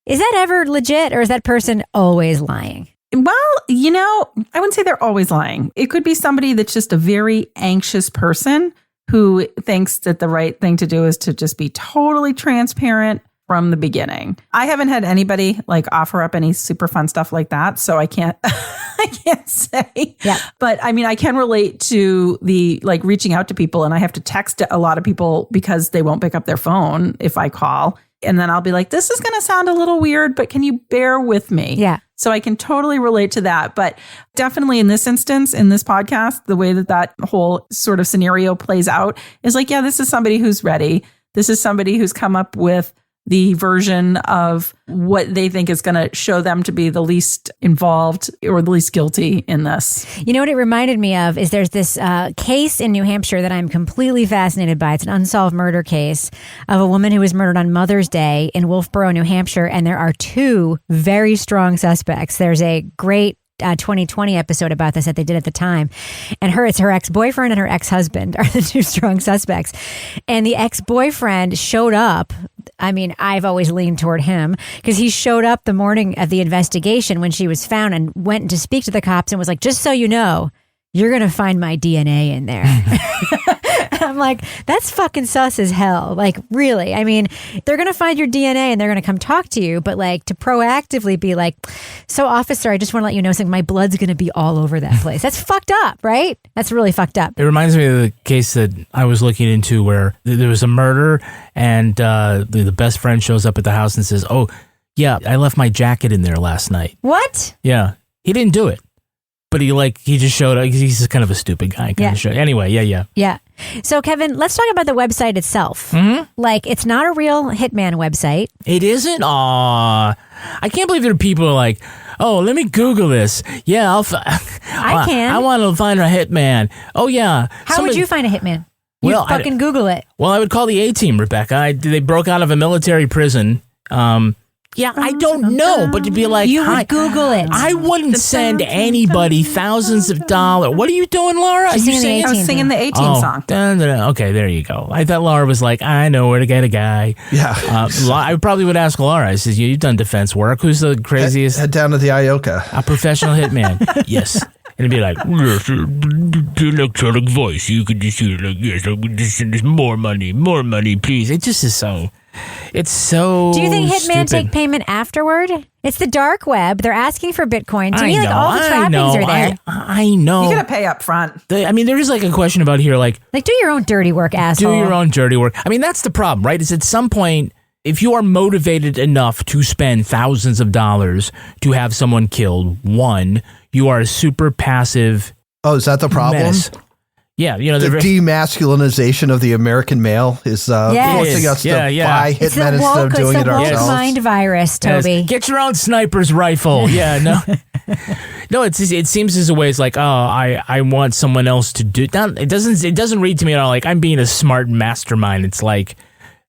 Is that ever legit or is that person always lying? Well, I wouldn't say they're always lying. It could be somebody that's just a very anxious person who thinks that the right thing to do is to just be totally transparent from the beginning. I haven't had anybody like offer up any super fun stuff like that. So I can't say. Yeah. But I mean, I can relate to the like reaching out to people, and I have to text a lot of people because they won't pick up their phone if I call. And then I'll be like, this is going to sound a little weird, but can you bear with me? Yeah. So I can totally relate to that. But definitely in this instance, in this podcast, the way that whole sort of scenario plays out is like, yeah, this is somebody who's ready. This is somebody who's come up with the version of what they think is going to show them to be the least involved or the least guilty in this. You know what it reminded me of is there's this case in New Hampshire that I'm completely fascinated by. It's an unsolved murder case of a woman who was murdered on Mother's Day in Wolfboro, New Hampshire. And there are two very strong suspects. There's a great 2020 episode about this that they did at the time. And it's her ex-boyfriend and her ex-husband are the two strong suspects. And the ex-boyfriend showed up. I mean, I've always leaned toward him because he showed up the morning of the investigation when she was found and went to speak to the cops and was like, just so you know, you're going to find my DNA in there. I'm like, that's fucking sus as hell. Like, really? I mean, they're going to find your DNA and they're going to come talk to you. But like to proactively be like, so officer, I just want to let you know something. My blood's going to be all over that place. That's fucked up, right? That's really fucked up. It reminds me of the case that I was looking into where there was a murder and the best friend shows up at the house and says, oh, Yeah, I left my jacket in there last night. What? Yeah. He didn't do it. But he just showed up. He's just kind of a stupid guy. Anyway, yeah. Yeah. So, Kevin, let's talk about the website itself. Mm-hmm. Like, it's not a real hitman website. It isn't? Aw. I can't believe there are people who are like, oh, let me Google this. Yeah, I can. I want to find a hitman. Oh, yeah. How would you find a hitman? You fucking Google it. Well, I would call the A-team, Rebecca. They broke out of a military prison. Yeah, I don't know, but to be like, you would Google it. I wouldn't send anybody thousands of dollars. What are you doing, Laura? I was singing the A-Team song. Okay, there you go. I thought Laura was like, I know where to get a guy. Yeah. I probably would ask Laura. I says, you've done defense work. Who's the craziest? Head down to the Ioka. A professional hitman. Yes. And it'd be like, yes, the electronic voice. You could just hear like, yes, I would just send us more money, please. It just is so. It's so. Do you think hitmen stupid. take payment afterward? It's the dark web. They're asking for Bitcoin. To I me, like know, all the trappings are there. I know. You gotta pay up front. I mean, there is like a question about here, like do your own dirty work, asshole. Do your own dirty work. I mean, that's the problem, right? Is at some point, if you are motivated enough to spend thousands of dollars to have someone killed, one, you are a super passive. Oh, is that the problem? Menace. Yeah, you know, the demasculinization of the American male is forcing us to buy hitmen instead of doing it ourselves. It's the woke mind virus, Toby. Yes. Get your own sniper's rifle. Yeah, no. No, it seems as a way it's like, oh, I want someone else to do it. It doesn't read to me at all like I'm being a smart mastermind. It's like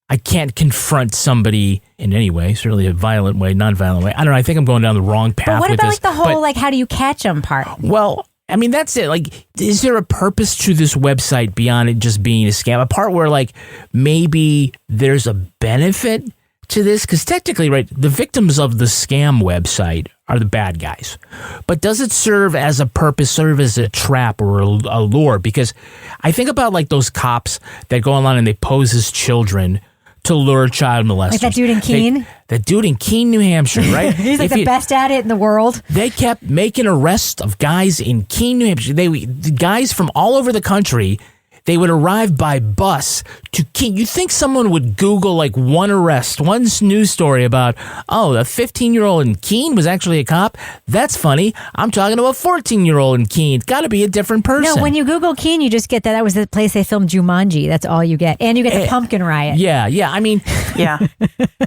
I can't confront somebody in any way, certainly a violent way, non-violent way. I don't know. I think I'm going down the wrong path. But what with about this. like the whole how do you catch them part? Well, I mean, that's it. Like, is there a purpose to this website beyond it just being a scam? A part where, like, maybe there's a benefit to this? Because technically, right, the victims of the scam website are the bad guys. But does it serve as a purpose, serve as a trap or a lure? Because I think about, like, those cops that go online and they pose as children to lure child molesters. Like that dude in Keene? That dude in Keene, New Hampshire, right? He's like the best at it in the world. They kept making arrests of guys in Keene, New Hampshire. The guys from all over the country, they would arrive by bus to Keene. You think someone would Google like one arrest, one news story about, oh, the 15-year-old in Keene was actually a cop? That's funny. I'm talking to a 14-year-old in Keene. It's got to be a different person. No, when you Google Keene, you just get that was the place they filmed Jumanji. That's all you get. And you get the pumpkin riot. Yeah. I mean, yeah.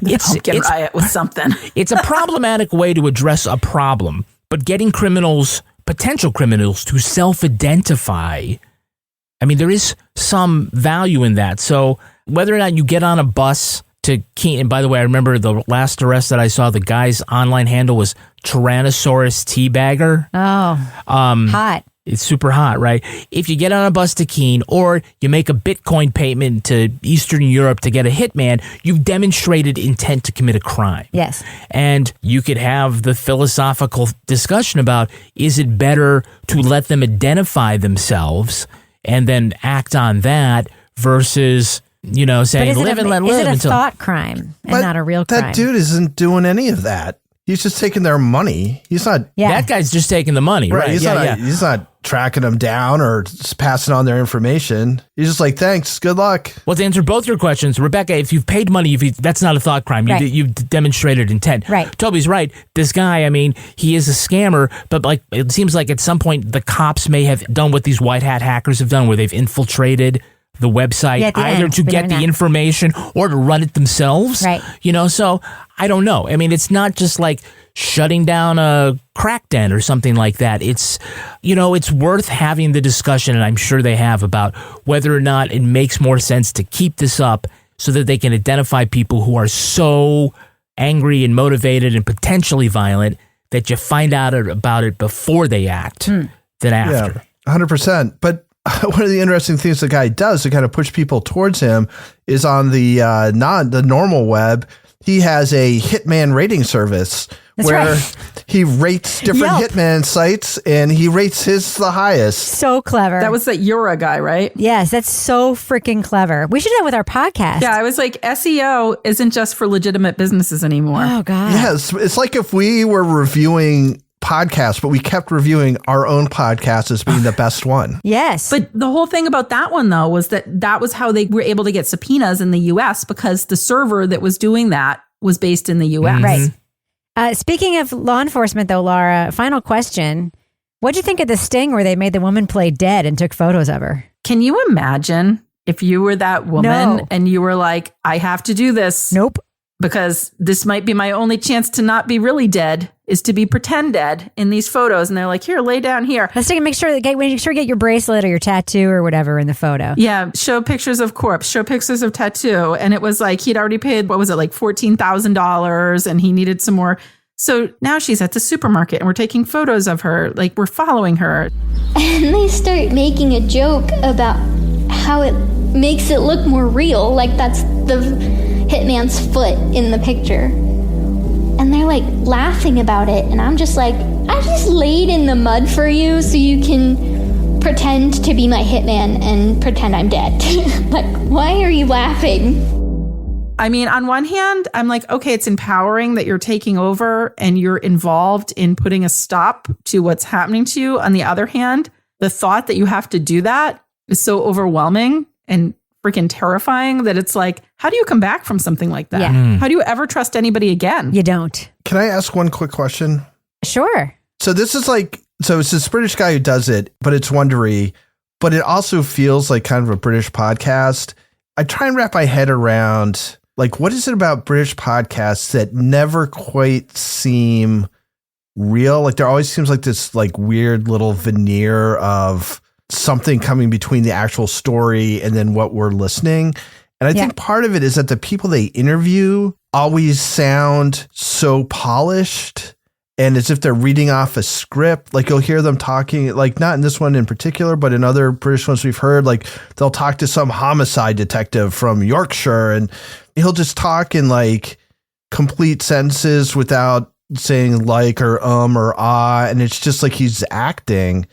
Pumpkin riot was something. It's a problematic way to address a problem, but getting potential criminals to self-identify, I mean, there is some value in that. So whether or not you get on a bus to Keene, and by the way, I remember the last arrest that I saw, the guy's online handle was Tyrannosaurus Teabagger. Oh, hot. It's super hot, right? If you get on a bus to Keene or you make a Bitcoin payment to Eastern Europe to get a hitman, you've demonstrated intent to commit a crime. Yes. And you could have the philosophical discussion about, is it better to let them identify themselves and then act on that versus, saying live and let live. Is it a thought crime and not a real crime? That dude isn't doing any of that. He's just taking their money. He's not. Yeah. That guy's just taking the money, right? He's not tracking them down or just passing on their information. He's just like, thanks, good luck. Well, to answer both your questions, Rebecca, if you've paid money, that's not a thought crime. Right. You've demonstrated intent. Right. Toby's right. This guy, I mean, he is a scammer, but like it seems like at some point the cops may have done what these white hat hackers have done, where they've infiltrated the website either to get the information or to run it themselves. Right. So I don't know. I mean, it's not just like shutting down a crack den or something like that. It's, it's worth having the discussion, and I'm sure they have, about whether or not it makes more sense to keep this up so that they can identify people who are so angry and motivated and potentially violent that you find out about it before they act than after. Yeah, 100%. But one of the interesting things the guy does to kind of push people towards him is on the normal web. He has a hitman rating service where he rates different hitman sites, and he rates his the highest. So clever. That was that Eura guy, right? Yes, that's so freaking clever. We should do that with our podcast. Yeah, I was like, SEO isn't just for legitimate businesses anymore. Oh, God. Yes, it's like if we were reviewing podcasts, but we kept reviewing our own podcast as being the best one. Yes. But the whole thing about that one, though, was that was how they were able to get subpoenas in the U.S. because the server that was doing that was based in the U.S. Right. Speaking of law enforcement, though, Laura, final question. What'd you think of the sting where they made the woman play dead and took photos of her? Can you imagine if you were that woman and you were like, I have to do this? Nope. Because this might be my only chance to not be really dead, is to be pretend dead in these photos. And they're like, here, lay down here. Let's make sure you get your bracelet or your tattoo or whatever in the photo. Yeah. Show pictures of corpse, show pictures of tattoo. And it was like, he'd already paid, what was it, like $14,000 and he needed some more. So now she's at the supermarket and we're taking photos of her. Like we're following her. And they start making a joke about how it makes it look more real. Like that's the hitman's foot in the picture. And they're like laughing about it. And I'm just like, I just laid in the mud for you so you can pretend to be my hitman and pretend I'm dead. Like, why are you laughing? I mean, on one hand, I'm like, okay, it's empowering that you're taking over and you're involved in putting a stop to what's happening to you. On the other hand, the thought that you have to do that is so overwhelming and freaking terrifying that it's like, how do you come back from something like that? Yeah. How do you ever trust anybody again? You don't. Can I ask one quick question? Sure. So this is like, so it's this British guy who does it, but it's Wondery, but it also feels like kind of a British podcast. I try and wrap my head around, like, what is it about British podcasts that never quite seem real? Like there always seems like this like weird little veneer of something coming between the actual story and then what we're listening. And I think part of it is that the people they interview always sound so polished and as if they're reading off a script. Like you'll hear them talking, like not in this one in particular, but in other British ones we've heard, like they'll talk to some homicide detective from Yorkshire and he'll just talk in like complete sentences without saying like or ah. And it's just like he's acting.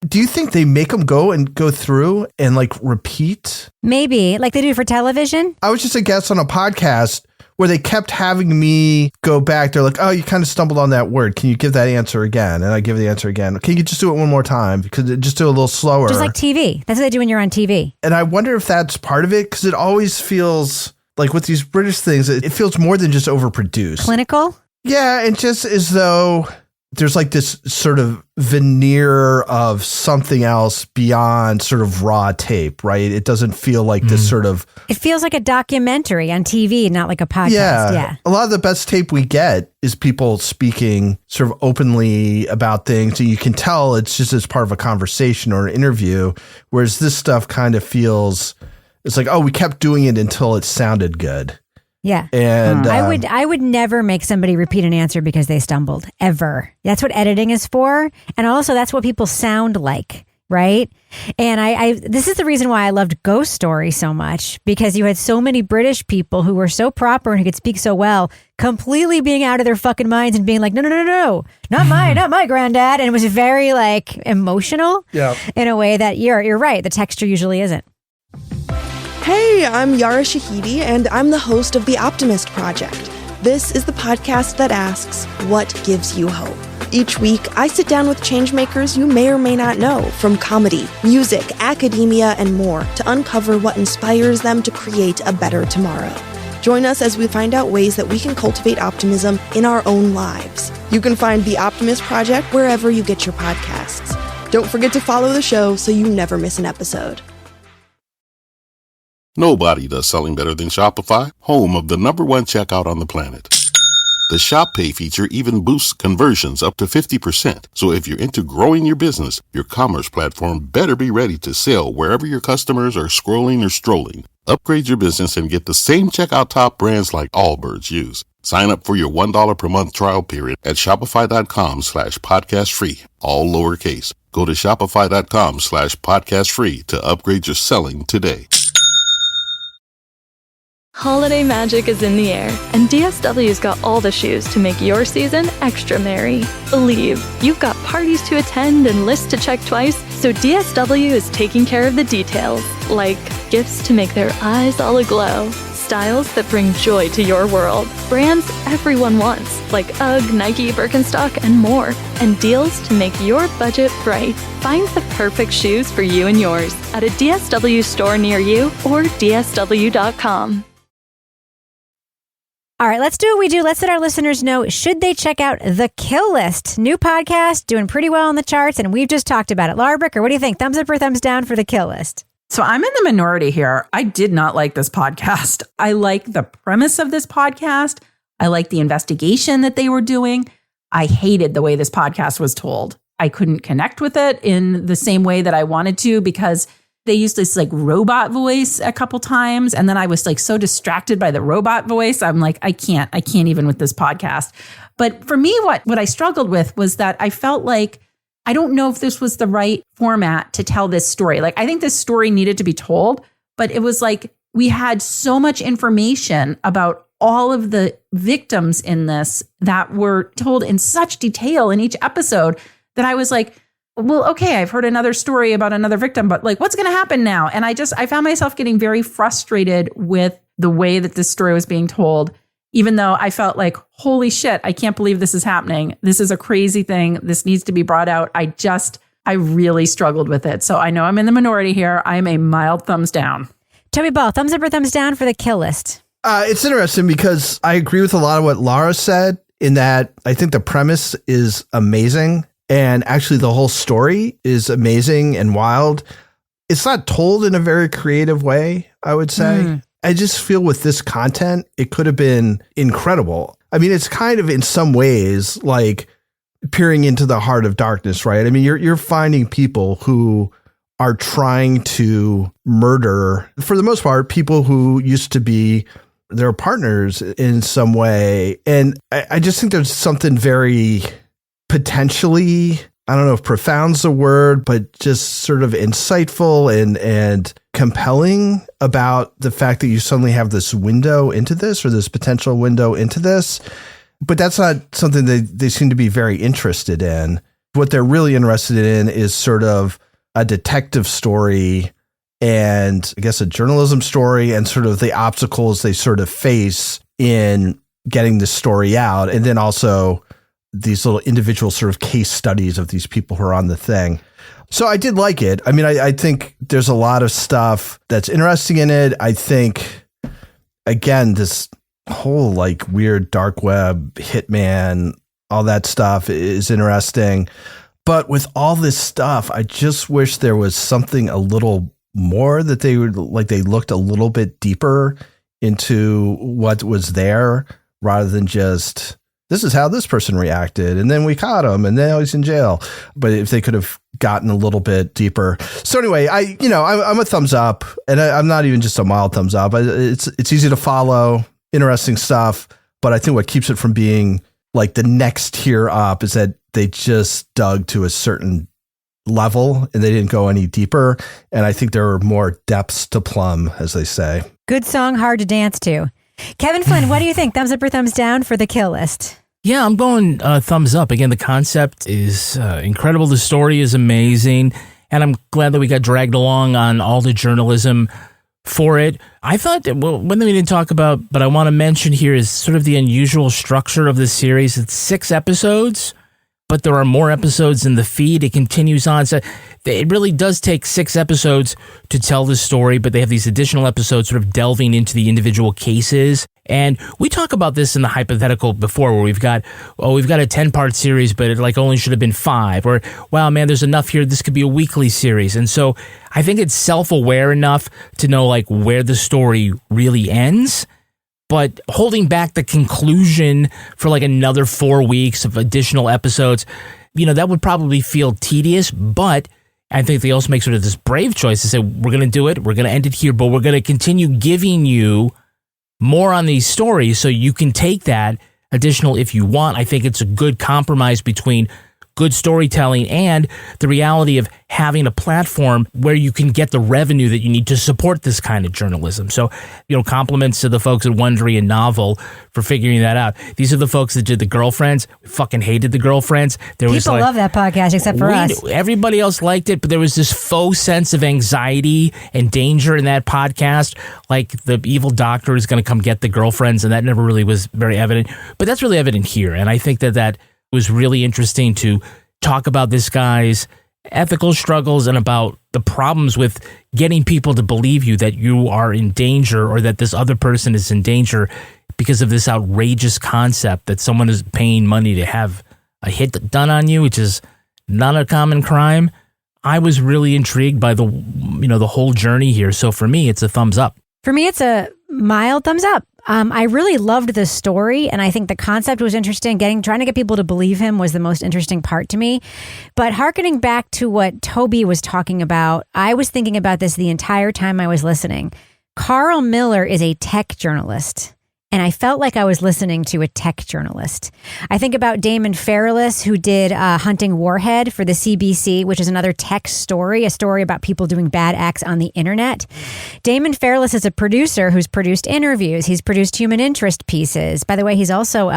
Do you think they make them go through and like repeat? Maybe like they do for television. I was just a guest on a podcast where they kept having me go back. They're like, oh, you kind of stumbled on that word. Can you give that answer again? And I give the answer again. Can you just do it one more time? Because just do it a little slower. Just like TV. That's what they do when you're on TV. And I wonder if that's part of it because it always feels like with these British things, it feels more than just overproduced. Clinical? Yeah. And just as though there's like this sort of veneer of something else beyond sort of raw tape, right? It doesn't feel like this sort of... It feels like a documentary on TV, not like a podcast. Yeah. A lot of the best tape we get is people speaking sort of openly about things. And you can tell it's just as part of a conversation or an interview. Whereas this stuff kind of feels... It's like, oh, we kept doing it until it sounded good. Yeah. And I would never make somebody repeat an answer because they stumbled ever. That's what editing is for. And also that's what people sound like. Right. And I this is the reason why I loved Ghost Story so much, because you had so many British people who were so proper and who could speak so well, completely being out of their fucking minds and being like, no, not my granddad. And it was very like emotional in a way that you're right. The texture usually isn't. Hey, I'm Yara Shahidi, and I'm the host of The Optimist Project. This is the podcast that asks, what gives you hope? Each week, I sit down with changemakers you may or may not know, from comedy, music, academia, and more, to uncover what inspires them to create a better tomorrow. Join us as we find out ways that we can cultivate optimism in our own lives. You can find The Optimist Project wherever you get your podcasts. Don't forget to follow the show so you never miss an episode. Nobody does selling better than Shopify, home of the #1 checkout on the planet. The Shop Pay feature even boosts conversions up to 50%. So if you're into growing your business, your commerce platform better be ready to sell wherever your customers are scrolling or strolling. Upgrade your business and get the same checkout top brands like Allbirds use. Sign up for your $1 per month trial period at shopify.com/podcastfree, all lowercase. Go to shopify.com/podcastfree to upgrade your selling today. Holiday magic is in the air, and DSW's got all the shoes to make your season extra merry. Believe, you've got parties to attend and lists to check twice, so DSW is taking care of the details, like gifts to make their eyes all aglow, styles that bring joy to your world, brands everyone wants, like UGG, Nike, Birkenstock, and more, and deals to make your budget bright. Find the perfect shoes for you and yours at a DSW store near you or dsw.com. All right, let's do what we do. Let's let our listeners know, should they check out The Kill List? New podcast, doing pretty well on the charts, and we've just talked about it. Laura Bricker, what do you think? Thumbs up or thumbs down for The Kill List? So I'm in the minority here. I did not like this podcast. I like the premise of this podcast. I like the investigation that they were doing. I hated the way this podcast was told. I couldn't connect with it in the same way that I wanted to because they used this like robot voice a couple times. And then I was like so distracted by the robot voice. I'm like, I can't even with this podcast. But for me, what I struggled with was that I felt like, I don't know if this was the right format to tell this story. Like, I think this story needed to be told, but it was like, we had so much information about all of the victims in this that were told in such detail in each episode that I was like, well, okay, I've heard another story about another victim, but like, what's going to happen now? And I found myself getting very frustrated with the way that this story was being told, even though I felt like, holy shit, I can't believe this is happening. This is a crazy thing. This needs to be brought out. I really struggled with it. So I know I'm in the minority here. I'm a mild thumbs down. Toby Ball, thumbs up or thumbs down for The Kill List? It's interesting because I agree with a lot of what Laura said in that I think the premise is amazing. And actually, the whole story is amazing and wild. It's not told in a very creative way, I would say. I just feel with this content, it could have been incredible. I mean, it's kind of in some ways like peering into the heart of darkness, right? I mean, you're finding people who are trying to murder, for the most part, people who used to be their partners in some way. And I just think there's something very potentially, I don't know if profound's the word, but just sort of insightful and compelling about the fact that you suddenly have this window into this or this potential window into this. But that's not something they seem to be very interested in. What they're really interested in is sort of a detective story and I guess a journalism story and sort of the obstacles they sort of face in getting the story out. And then also these little individual sort of case studies of these people who are on the thing. So I did like it. I mean, I think there's a lot of stuff that's interesting in it. I think, again, this whole like weird dark web, hitman, all that stuff is interesting. But with all this stuff, I just wish there was something a little more that they looked a little bit deeper into what was there rather than just, this is how this person reacted, and then we caught him, and now he's in jail. But if they could have gotten a little bit deeper. So anyway, I'm a thumbs up, and I'm not even just a mild thumbs up. It's easy to follow, interesting stuff. But I think what keeps it from being like the next tier up is that they just dug to a certain level and they didn't go any deeper. And I think there are more depths to plumb, as they say. Good song, hard to dance to. Kevin Flynn, what do you think? Thumbs up or thumbs down for The Kill List? Yeah, I'm going thumbs up. Again, the concept is incredible. The story is amazing. And I'm glad that we got dragged along on all the journalism for it. I thought that, well, one thing we didn't talk about, but I want to mention here is sort of the unusual structure of this series. It's 6 episodes, but there are more episodes in the feed. It continues on. So it really does take 6 episodes to tell the story, but they have these additional episodes sort of delving into the individual cases. And we talk about this in the hypothetical before where we've got a 10-part series, but it like only should have been 5. Or, wow, man, there's enough here. This could be a weekly series. And so I think it's self-aware enough to know like where the story really ends. But holding back the conclusion for like another 4 weeks of additional episodes, that would probably feel tedious. But I think they also make sort of this brave choice to say, we're going to do it. We're going to end it here, but we're going to continue giving you more on these stories so you can take that additional if you want. I think it's a good compromise between good storytelling and the reality of having a platform where you can get the revenue that you need to support this kind of journalism. So, compliments to the folks at Wondery and Novel for figuring that out. These are the folks that did The Girlfriends. We fucking hated The Girlfriends. People love that podcast except for us. Everybody else liked it, but there was this faux sense of anxiety and danger in that podcast. Like the evil doctor is going to come get the girlfriends, and that never really was very evident. But that's really evident here. And I think that was really interesting to talk about this guy's ethical struggles and about the problems with getting people to believe you that you are in danger or that this other person is in danger because of this outrageous concept that someone is paying money to have a hit done on you, which is not a common crime. I was really intrigued by the whole journey here. So for me, it's a thumbs up. For me, it's a mild thumbs up. I really loved the story, and I think the concept was interesting. Trying to get people to believe him was the most interesting part to me. But hearkening back to what Toby was talking about, I was thinking about this the entire time I was listening. Carl Miller is a tech journalist. And I felt like I was listening to a tech journalist. I think about Damon Fairless, who did Hunting Warhead for the CBC, which is another tech story, a story about people doing bad acts on the internet. Damon Fairless is a producer who's produced interviews. He's produced human interest pieces. By the way, he's also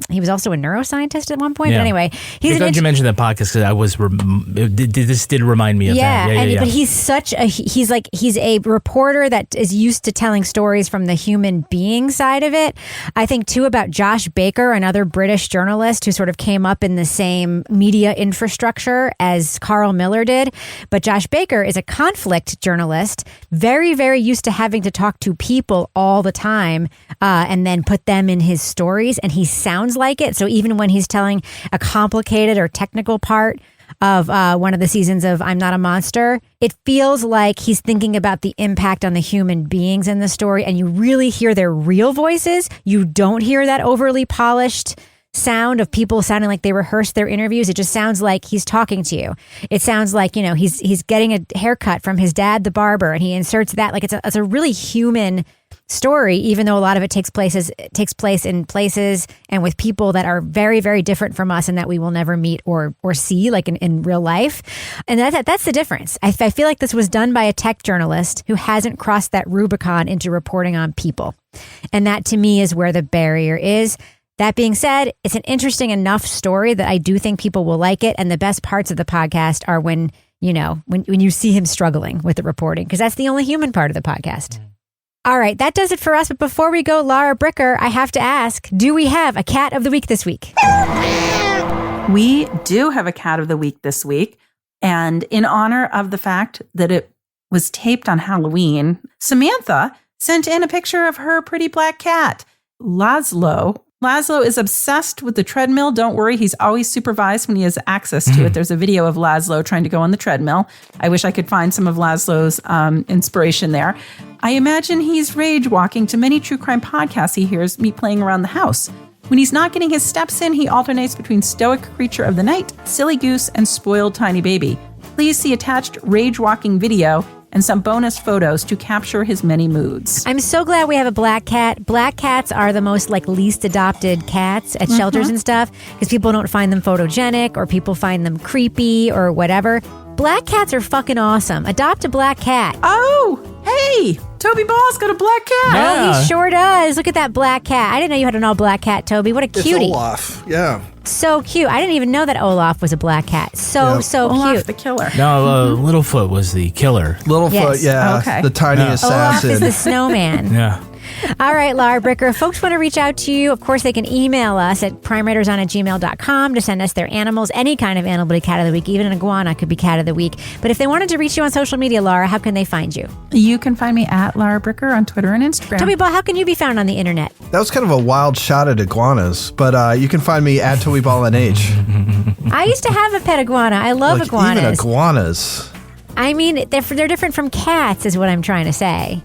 he was also a neuroscientist at one point. Yeah. But anyway, I'm glad you mentioned that podcast because this did remind me of that. But he's a reporter that is used to telling stories from the human being side of it. I think too about Josh Baker, another British journalist who sort of came up in the same media infrastructure as Carl Miller did. But Josh Baker is a conflict journalist, very, very used to having to talk to people all the time and then put them in his stories. And he sounds like it. So even when he's telling a complicated or technical part of one of the seasons of I'm Not a Monster, it feels like he's thinking about the impact on the human beings in the story, and you really hear their real voices. You don't hear that overly polished sound of people sounding like they rehearsed their interviews. It just sounds like he's talking to you. It sounds like, he's getting a haircut from his dad, the barber, and he inserts that. Like it's a really human story, even though a lot of it takes place in places and with people that are very, very different from us and that we will never meet or see like in real life. And that's the difference. I feel like this was done by a tech journalist who hasn't crossed that Rubicon into reporting on people. And that to me is where the barrier is. That being said, it's an interesting enough story that I do think people will like it. And the best parts of the podcast are when you see him struggling with the reporting, because that's the only human part of the podcast. All right, that does it for us. But before we go, Laura Bricker, I have to ask, do we have a cat of the week this week? We do have a cat of the week this week. And in honor of the fact that it was taped on Halloween, Samantha sent in a picture of her pretty black cat, Laszlo. Laszlo is obsessed with the treadmill. Don't worry, he's always supervised when he has access to it. There's a video of Laszlo trying to go on the treadmill. I wish I could find some of Laszlo's inspiration there. I imagine he's rage walking to many true crime podcasts he hears me playing around the house. When he's not getting his steps in, he alternates between stoic creature of the night, silly goose, and spoiled tiny baby. Please see attached rage walking video and some bonus photos to capture his many moods. I'm so glad we have a black cat. Black cats are the most least adopted cats at shelters and stuff because people don't find them photogenic or people find them creepy or whatever. Black cats are fucking awesome. Adopt a black cat. Oh, hey, Toby Ball's got a black cat. Yeah. Oh, he sure does. Look at that black cat. I didn't know you had an all black cat, Toby. What a cutie. It's Olaf. Yeah. So cute. I didn't even know that Olaf was a black cat. So Olaf, cute. the killer. No, Littlefoot was the killer. Littlefoot, yeah. Okay. The tiny assassin. Olaf is the snowman. Yeah. All right, Laura Bricker. If folks want to reach out to you, of course, they can email us at crimewriterson@gmail.com to send us their animals, any kind of animal, but a cat of the week. Even an iguana could be cat of the week. But if they wanted to reach you on social media, Laura, how can they find you? You can find me at Laura Bricker on Twitter and Instagram. Toby Ball, how can you be found on the internet? That was kind of a wild shot at iguanas, but you can find me at Toby Ball NH. I used to have a pet iguana. I love iguanas. Even iguanas. I mean, they're different from cats is what I'm trying to say.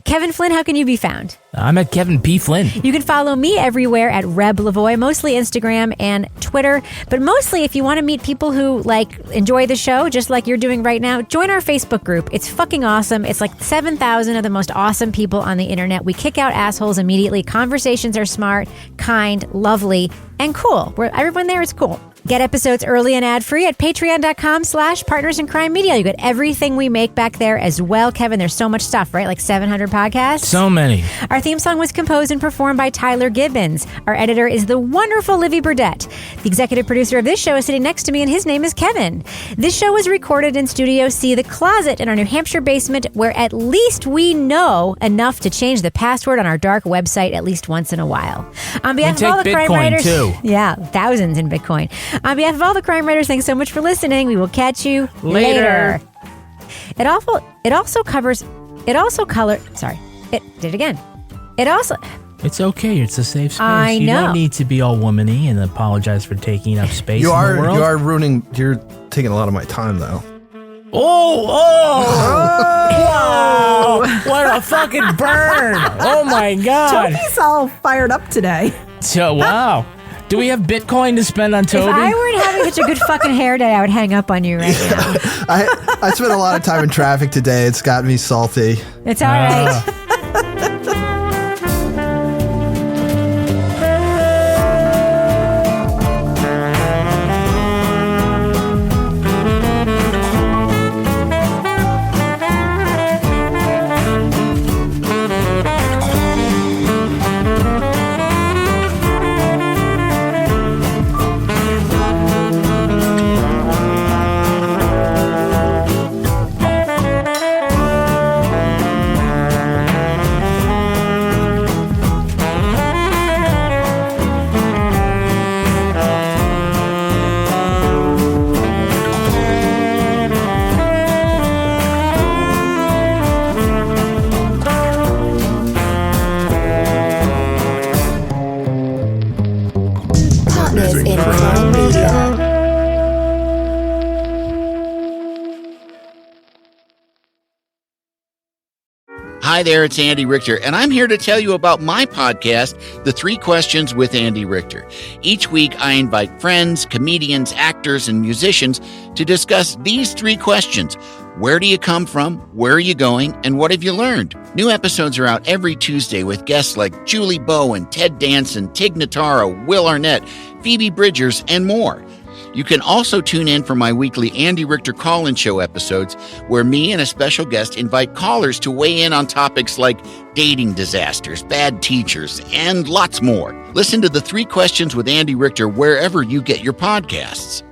Kevin Flynn, how can you be found? I'm at Kevin P. Flynn. You can follow me everywhere at Reb Lavoie, mostly Instagram and Twitter. But mostly, if you want to meet people who enjoy the show, just like you're doing right now, join our Facebook group. It's fucking awesome. It's like 7,000 of the most awesome people on the internet. We kick out assholes immediately. Conversations are smart, kind, lovely, and cool. Everyone there is cool. Get episodes early and ad-free at patreon.com/Partners in Crime Media. You get everything we make back there as well. Kevin, there's so much stuff, right? Like 700 podcasts? So many. Our theme song was composed and performed by Tyler Gibbons. Our editor is the wonderful Livy Burdett. The executive producer of this show is sitting next to me, and his name is Kevin. This show was recorded in Studio C, the closet in our New Hampshire basement, where at least we know enough to change the password on our dark website at least once in a while. On behalf of all the crime writers, too. Yeah, thousands in Bitcoin. On behalf of all the crime writers, thanks so much for listening. We will catch you later. It also It's okay. It's a safe space. I know. You don't need to be all womany and apologize for taking up space in the world. You are ruining. You're taking a lot of my time, though. Wow! What a fucking burn! Oh my God! Toby's all fired up today. So, wow. Do we have Bitcoin to spend on Toby? If I weren't having such a good fucking hair day, I would hang up on you right now. I spent a lot of time in traffic today. It's got me salty. It's all right. Hi there, it's Andy Richter, and I'm here to tell you about my podcast, The 3 Questions with Andy Richter. Each week, I invite friends, comedians, actors, and musicians to discuss these 3 questions. Where do you come from? Where are you going? And what have you learned? New episodes are out every Tuesday with guests like Julie Bowen, Ted Danson, Tig Notaro, Will Arnett, Phoebe Bridgers, and more. You can also tune in for my weekly Andy Richter Call-In Show episodes, where me and a special guest invite callers to weigh in on topics like dating disasters, bad teachers, and lots more. Listen to The 3 Questions with Andy Richter wherever you get your podcasts.